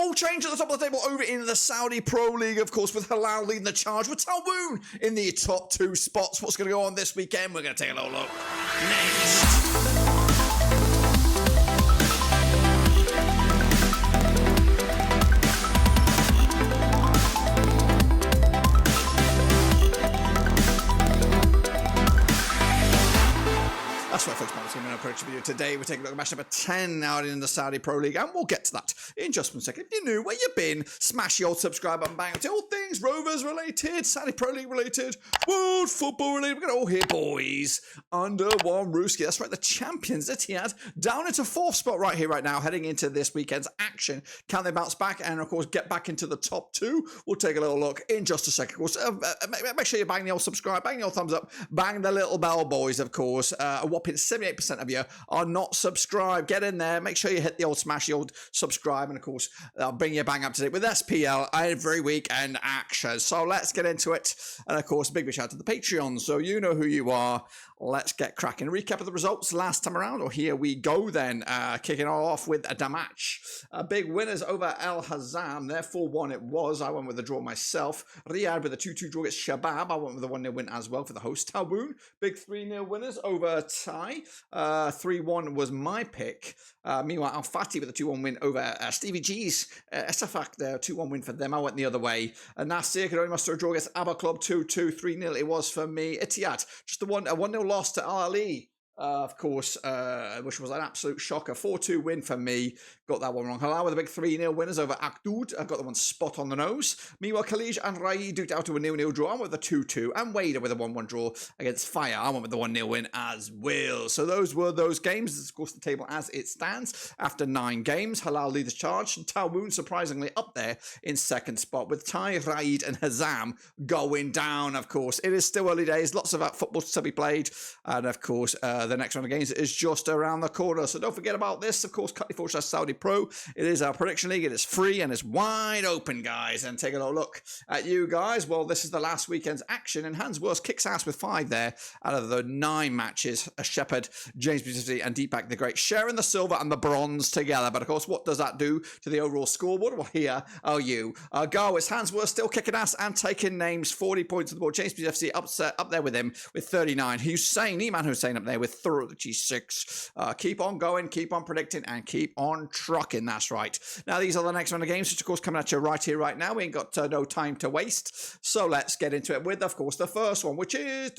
All change at the top of the table over in the Saudi Pro League, of course, with Hilal leading the charge, with Taawoun in the top 2 spots. What's going to go on this weekend? We're going to take a little look next. That's right, folks. My prediction video today. We're taking a look at match number 10 out in the Saudi Pro League, and we'll get to that in just 1 second. If you're new, where you been? Smash the old subscribe button, bang to all things Rovers related, Saudi Pro League related, world football related. We're going to all hear boys under one rooski. That's right, the champions, Ittihad, down into 4th spot right here, right now, heading into this weekend's action. Can they bounce back and, of course, get back into the top 2? We'll take a little look in just a second. Of course, make sure you bang the old subscribe, bang the old thumbs up, bang the little bell, boys, of course. A whopping 78% of you are not subscribed. Get in there. Make sure you hit the old smash, the old subscribe, and of course, I'll bring you bang up to date with SPL every week and action. So let's get into it. And of course, big shout out to the Patreon. So you know who you are. Let's get cracking. Recap of the results last time around. Or here we go then. Kicking off with a Damac. Big winners over Al-Hazem. There 4-1 it was. I went with the draw myself. Riyadh with a 2-2 draw against Shabab. I went with a 1-0 win as well for the host. Taawoun. Big 3-0 winners over Al-Tai. 3-1 was my pick. Meanwhile, Al-Fateh with a 2-1 win over Stevie G's Al-Ettifaq there, 2-1 win for them. I went the other way. Al-Nassr could only muster a draw against Abha Club, 2-2, 3-0 it was for me. Ittihad, just a 1-0 loss to Al-Ahli. Of course, which was an absolute shocker. 4-2 win for me. Got that one wrong. Hilal with a big 3-0 winners over Akhdoud. I got the one spot on the dose. Meanwhile, Al-Khaleej and Al-Raed duked out to a 0-0 draw. I went with a 2-2. And Wehda with a 1-1 draw against Fire. I went with the 1-0 win as well. So those were those games. This is, of course, the table as it stands. After 9 games, Hilal leads the charge. And Taawoun surprisingly up there in 2nd spot, with Tai, Raed and Hazem going down, of course. It is still early days. Lots of football to be played. And, of course, the next round of games is just around the corner. So don't forget about this. Of course, cut.ly/Saudi Pro. It is our prediction league. It is free and it's wide open, guys. And take a little look at you guys. Well, this is the last weekend's action, and Hans Wurst kicks ass with 5 there out of the 9 matches. Shepherd, James Beauty, and Deepak the Great sharing the silver and the bronze together. But of course, what does that do to the overall scoreboard? Well, here are you. Go. It's Hans Wurst still kicking ass and taking names. 40 points on the board. James Beauty up there with him with 39. Iman Hussein up there with 36. Keep on going, keep on predicting, and keep on trucking. That's right. Now, these are the next round of games, which, of course, coming at you right here, right now. We ain't got no time to waste. So let's get into it with, of course, the first one, which is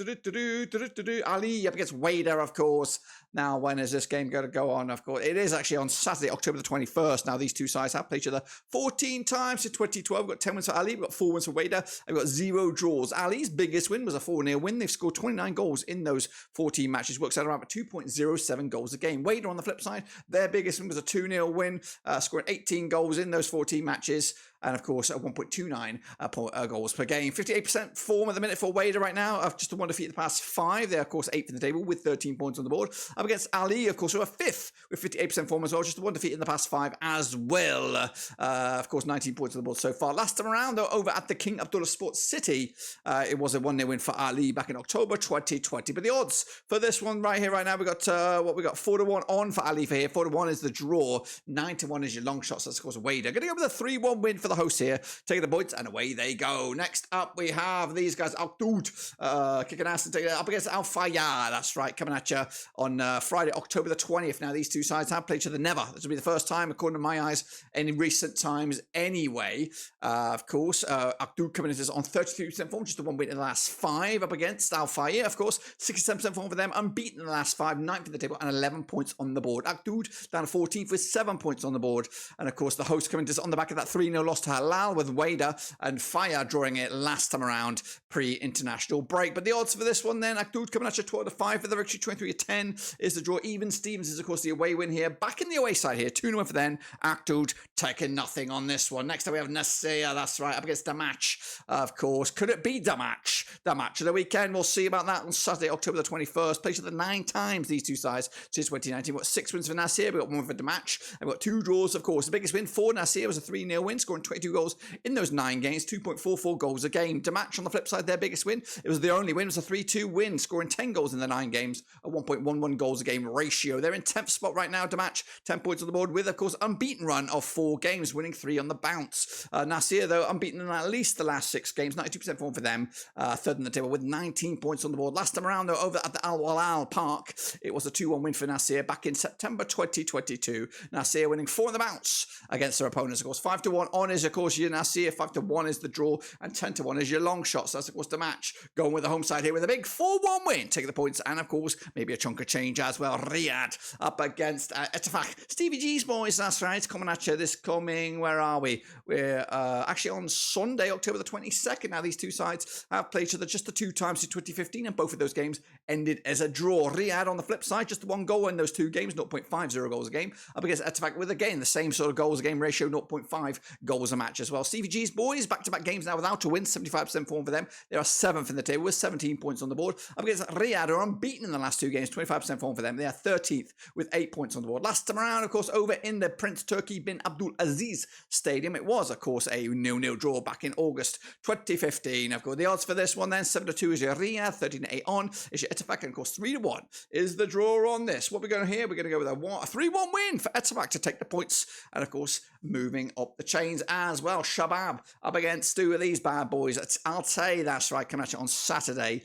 Ali up against Wehda, of course. Now, when is this game going to go on? Of course, it is actually on Saturday, October the 21st. Now, these two sides have played each other 14 times since 2012. We've got 10 wins for Ali. We've got 4 wins for Wehda. And we've got 0 draws. Ali's biggest win was a 4-0 win. They've scored 29 goals in those 14 matches. Works out around 2.07 goals a game. Wehda, on the flip side, their biggest win was a 2-0 win, scoring 18 goals in those 14 matches. And, of course, 1.29 goals per game. 58% form at the minute for Wehda right now. Of just a 1 defeat in the past 5. They're, of course, 8th in the table with 13 points on the board. Up against Ali, of course, who are 5th with 58% form as well. Just a 1 defeat in the past 5 as well. Of course, 19 points on the board so far. Last time around, though, over at the King Abdullah Sports City, it was a 1-0 win for Ali back in October 2020. But the odds for this one right here, right now, we got 4-1 on for Ali for here. 4-1 is the draw. 9-1 is your long shots. That's, of course, Wehda. Going to go with a 3-1 win for the host here, taking the points, and away they go. Next up, we have these guys, Akhdoud, kicking ass and taking it up against Al-Fayha. That's right, coming at you on Friday, October the 20th. Now, these two sides have played each other never. This will be the first time, according to my eyes, in recent times anyway. Of course, Akhdoud coming into this on 33% form, just a 1 win in the last 5 up against Al-Fayha. Of course, 67% form for them, unbeaten in the last 5, 9th in the table, and 11 points on the board. Akhdoud down to 14th with 7 points on the board. And, of course, the host coming to this on the back of that 3-0 loss to Hilal, with Wehda and Fire drawing it last time around pre-international break. But the odds for this one then, Akhdoud coming at you 12-5 for the victory, 23-10 is the draw. Even Stevens is, of course, the away win here. Back in the away side here, 2-0 for them. Akhdoud taking nothing on this one. Next up we have Nassr, that's right, up against Damac, of course. Could it be Damac? The match of the weekend, we'll see about that on Saturday, October the 21st. Played each other 9 times, these two sides, since 2019. We've got 6 wins for Nassr, we've got 1 for Damac, and I've got 2 draws, of course. The biggest win for Nassr was a 3-0 win, scoring 22 goals in those 9 games, 2.44 goals a game. Damac on the flip side, their biggest win, it was the only win, it was a 3-2 win, scoring 10 goals in the 9 games, a 1.11 goals a game ratio. They're in 10th spot right now, Damac, 10 points on the board with, of course, unbeaten run of 4 games, winning 3 on the bounce. Nassr, though, unbeaten in at least the last 6 games, 92% form for them, third in the table with 19 points on the board. Last time around, though, over at the Al-Hilal Park, it was a 2-1 win for Nassr back in September 2022. Nassr winning 4 on the bounce against their opponents. Of course, 5-1 on is, of course, your Nassr, 5-1 is the draw, and 10-1 is your long shot. So that's, of course, the match. Going with the home side here with a big 4-1 win, taking the points, and, of course, maybe a chunk of change as well. Riyadh up against Al-Ettifaq. Stevie G's boys, that's right, coming at you this coming, where are we? We're actually on Sunday, October the 22nd. Now, these two sides have played each other just the 2 times in 2015, and both of those games ended as a draw. Riyadh on the flip side, just 1 goal in those 2 games, 0.50 goals a game, up against Ettifaq with, again, the same sort of goals a game ratio, 0.5 goals a match as well. Stevie G's boys, back-to-back games now without a win, 75% form for them. They are 7th in the table with 17 points on the board. Up against Riyadh, who are unbeaten in the last 2 games, 25% form for them. They are 13th with 8 points on the board. Last time around, of course, over in the Prince Turki bin Abdul Aziz Stadium, it was, of course, a 0-0 draw back in August 2015. Of course, the odds for this one then, 7-2 is your Riyadh, 13-8 on is your Ettifaq, and of course, 3-1 is the draw on this. What we're going to here, we're going to go with a 3-1 win for Ettifaq to take the points, and of course, moving up the chains as well. Shabab up against 2 of these bad boys. It's Al-Tai, that's right, coming at you on Saturday.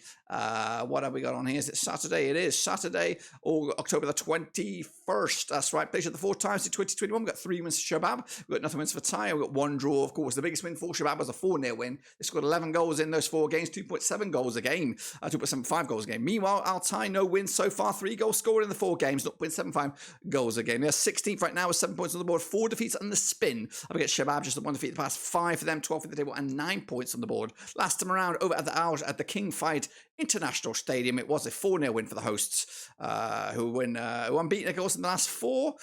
What have we got on here? Is it Saturday? It is Saturday, or October the 21st. That's right. Played the 4 times in 2021. We've got 3 wins for Shabab. We've got nothing wins for Tai. We've got 1 draw, of course. The biggest win for Shabab was a 4-0 win. They scored 11 goals in those 4 games, 2.7 goals a game, 2.75 goals a game. Meanwhile, Al-Tai, no wins so far. 3 goals scored in the 4 games, 0.75 goals a game. They're 16th right now with 7 points on the board, 4 defeats on the spin. Up against Shabab, just the 1 defeat the past 5 for them, 12th in the table, and 9 points on the board. Last time around, over at the Al at the King Fahd International Stadium, it was a 4-0 win for the hosts, who unbeaten, of course, in the last 4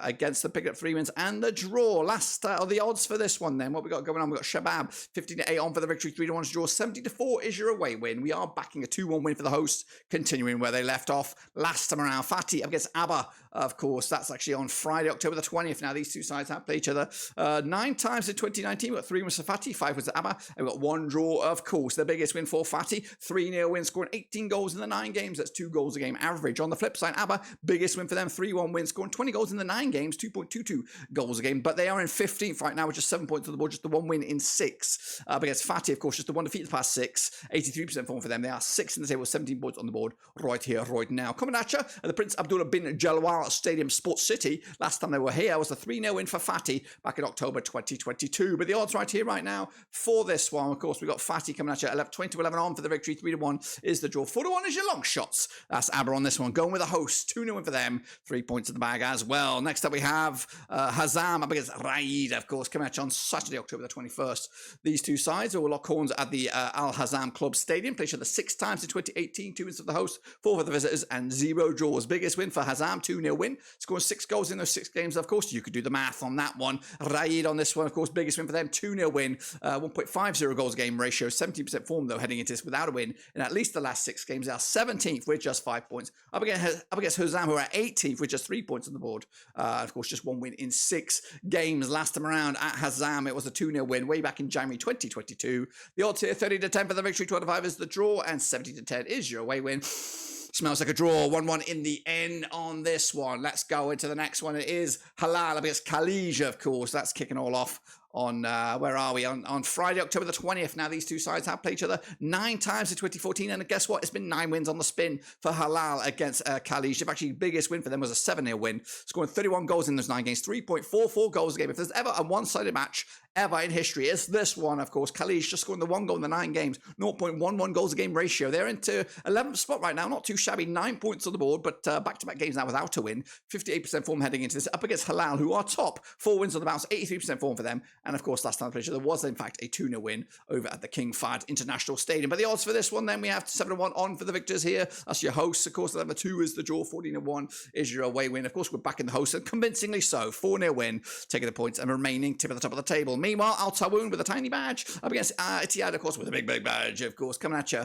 against the picking up 3 wins and the draw. Last the odds for this one then. What we got going on? We got Shabab 15-8 on for the victory, 3-1 draw, 70-4 is your away win. We are backing a 2-1 win for the hosts, continuing where they left off last time around. Fateh up against Abha, of course. That's actually on Friday, October the 20th. Now these 2 sides have played each other 9 times in 2019. We got 3 wins for Fateh, 5 wins for Abha, and we got 1 draw, of course. The biggest win for Fateh, 3-0 win, scoring 18 goals in the 9 games. That's 2 goals a game average. On the flip side, Abha, biggest win for them, 3-1 win, scoring 20 goals in the 9 games, 2.22 goals a game. But they are in 15th right now with just 7 points on the board, just the 1 win in 6. Against Fateh, of course, just the 1 defeat the past 6, 83% form for them. They are 6th in the table with 17 points on the board right here, right now. Coming at you at the Prince Abdullah bin Jalwal Stadium, Sports City. Last time they were here was a 3-0 win for Fateh back in October 2022. But the odds right here, right now, for this one, of course, we've got Fateh coming at you 20-11 on for the victory, 3-1 is the draw, 4-1 is your long shots. That's Abha on this one, going with a host, 2-0 win for them, 3 points in the bag as well. Next up we have Hazem up against Raed, of course, coming at you on Saturday, October the 21st. These 2 sides will lock horns at the Al-Hazem Club Stadium, played each other 6 times in 2018, 2 wins for the host, 4 for the visitors, and 0 draws. Biggest win for Hazem, 2-0 win, scoring 6 goals in those 6 games. Of course, you could do the math on that one. Raed on this one, of course, biggest win for them, 2-0 win, 1.50 goals a game ratio, 17% form though heading into this without a win in at least the last 6 games. They are 17th with just 5 points. Up against Hazem, who are 18th with just 3 points on the board. Of course, just 1 win in 6 games. Last time around at Hazem, it was a 2-0 win way back in January 2022. The odds here, 30-10 for the victory, 25 is the draw, and 70-10 is your away win. Smells like a draw, 1-1 in the end on this one. Let's go into the next one. It is Hilal against Khaleej, of course. That's kicking all off on, where are we? On Friday, October the 20th. Now, these 2 sides have played each other 9 times in 2014. And guess what? It's been 9 wins on the spin for Hilal against Khaleej. The actually biggest win for them was a 7-0 win, scoring 31 goals in those 9 games, 3.44 goals a game. If there's ever a one-sided match ever in history, it's this one, of course. Khaleej just scoring the 1 goal in the 9 games, 0.11 goals a game ratio. They're into 11th spot right now. Not too shabby. 9 points on the board, but back-to-back games now without a win. 58% form heading into this. Up against Hilal, who are top. 4 wins on the bounce, 83% form for them. And, of course, last time they played, there was, in fact, a 2-0 win over at the King Fahd International Stadium. But the odds for this one, then, we have 7-1 on for the victors here. That's your hosts. Of course, number 2 is the draw. 14-1 is your away win. Of course, we're back in the host, and convincingly so. 4-0 win, taking the points and remaining tip at the top of the table. Meanwhile, Al-Taawoun with a tiny badge up against Al-Ittihad, of course, with a big badge, of course, coming at you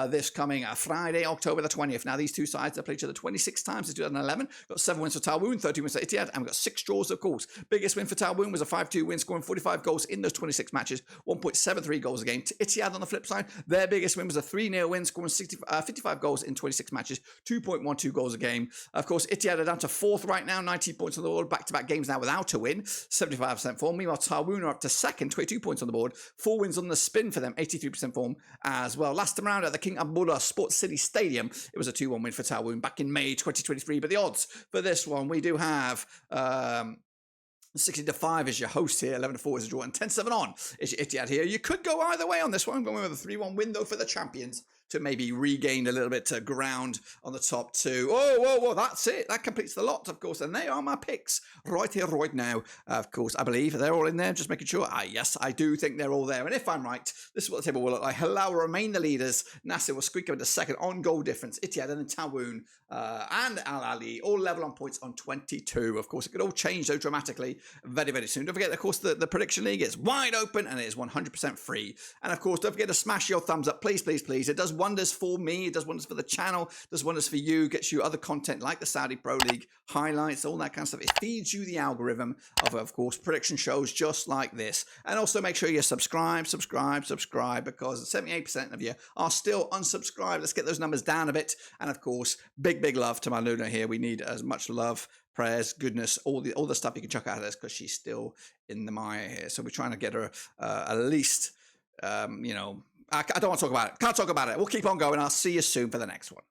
this coming Friday, October the 20th. Now, these two sides have played each other 26 times since 2011. Got 7 wins for Taawoun, 13 wins for Ittihad, and we've got 6 draws, of course. Biggest win for Taawoun was a 5-2 win, scoring 45 goals in those 26 matches, 1.73 goals a game. To Ittihad, on the flip side, their biggest win was a 3-0 win, scoring 55 goals in 26 matches, 2.12 goals a game. Of course, Ittihad are down to 4th right now, 19 points on the board, back-to-back games now without a win, 75% form. Meanwhile, Taawoun are up to 2nd, 22 points on the board, 4 wins on the spin for them, 83% form as well. Last time around at the King Abdullah Sports City Stadium, it was a 2-1 win for Taawoun back in May 2023. But the odds for this one, we do have 60-5 is your host here, 11-4 is a draw, and 10-7 on is your Ittihad here. You could go either way on this one. I'm going with a 3-1 win, though, for the champions to maybe regain a little bit of ground on the top 2. Whoa, that's it. That completes the lot, of course, and they are my picks right here, right now. Of course, I believe they're all in there, just making sure. Yes, I do think they're all there, and if I'm right, this is what the table will look like. Hilal will remain the leaders. Nassr will squeak up into 2nd on goal difference. Ittihad and then Taawoun and Al-Ahli all level on points on 22. Of course, it could all change, though, dramatically very, very soon. Don't forget, of course, the prediction league is wide open, and it is 100% free. And, of course, don't forget to smash your thumbs up, please, please, please. It does wonders for me, it does wonders for the channel, it does wonders for you, gets you other content like the Saudi Pro League highlights, all that kind of stuff. It feeds you the algorithm of course, prediction shows just like this. And also make sure you subscribe, because 78% of you are still unsubscribed. Let's get those numbers down a bit. And of course, big love to my Luna here. We need as much love, prayers, goodness, all the stuff you can chuck at us, because she's still in the mire here. So we're trying to get her at least I don't want to talk about it. Can't talk about it. We'll keep on going. I'll see you soon for the next one.